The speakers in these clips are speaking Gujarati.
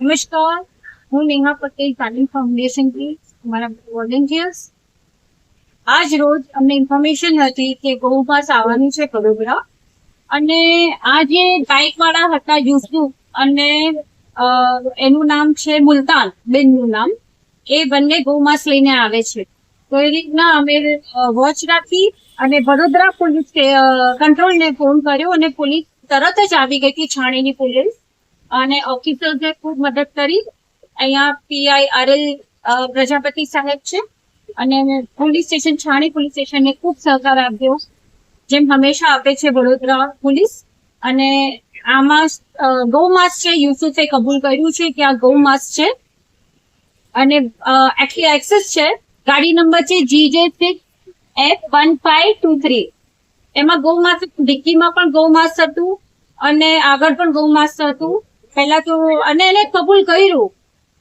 નમસ્કાર, હું નેહા પટેલ તાલીમ ફાઉન્ડેશનથી મારા વોલેન્ટિયર્સ. આજ રોજ અમને ઇન્ફોર્મેશન હતી કે ગૌપાસ આવવાનું છે વડોદરા, અને આ જે બાઇક વાળા હતા યુસુફ અને એનું નામ છે મુલતાન બેનનું નામ, એ બંને ગૌમાંસ લઈને આવે છે. તો એ રીતના અમે વોચ રાખી અને વડોદરા પોલીસ કંટ્રોલને ફોન કર્યો અને પોલીસ તરત જ આવી ગઈ હતી, છાણીની પોલીસ અને ઓફિસર્સે ખૂબ મદદ કરી. અહીંયા પીઆઈ આરએલ પ્રજાપતિ સાહેબ છે અને પોલીસ સ્ટેશન છાણી પોલીસ સ્ટેશનને ખૂબ સહકાર આપ્યો, જેમ હંમેશા આપે છે વડોદરા પોલીસ. અને આમાં ગૌમાંસ છે, યુસુફે કબૂલ કર્યું છે કે આ ગૌમાંસ છે અને આટલી એક્સેસ છે. ગાડી નંબર છે GJ6F1523. એમાં ગૌમાંસ, ડિક્કીમાં પણ ગૌમાંસ હતું અને આગળ પણ ગૌમાંસ હતું. પહેલા તો અને એને કબૂલ કર્યું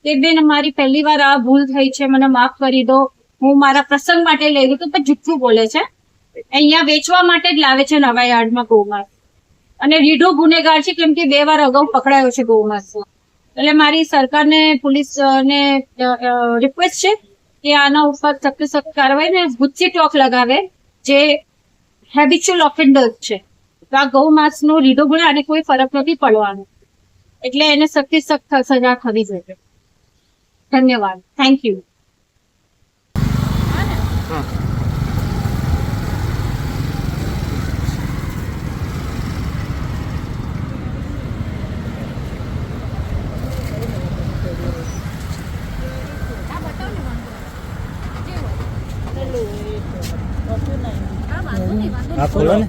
કે બેન મારી પહેલી વાર આ ભૂલ થઈ છે, મને માફ કરી દો, હું મારા પ્રસંગ માટે લઈ ગયું. તો પણ જુઠ્ઠું બોલે છે, અહીંયા વેચવા માટે જ લાવે છે નવા યાર્ડમાં ગૌમાંસ, અને રીઢો ગુનેગાર છે કેમ કે 2 વાર અગાઉ પકડાયો છે ગૌમાંસ. એટલે મારી સરકારને પોલીસને રિક્વેસ્ટ છે કે આના ઉપર સખ્ત સખ્ત કાર્યવાહી ને ગુસ્સી ટોક લગાવે જે હેબિચ્યુઅલ ઓફેન્ડર્સ છે. તો આ ગૌમાંસ નો રીઢો ગુનો, આને કોઈ ફરક નથી પડવાનો, એટલે એને સખ્ત સખ્ત સજા થવી જોઈએ. ધન્યવાદ, થેન્ક યુ. आप खोलो ने।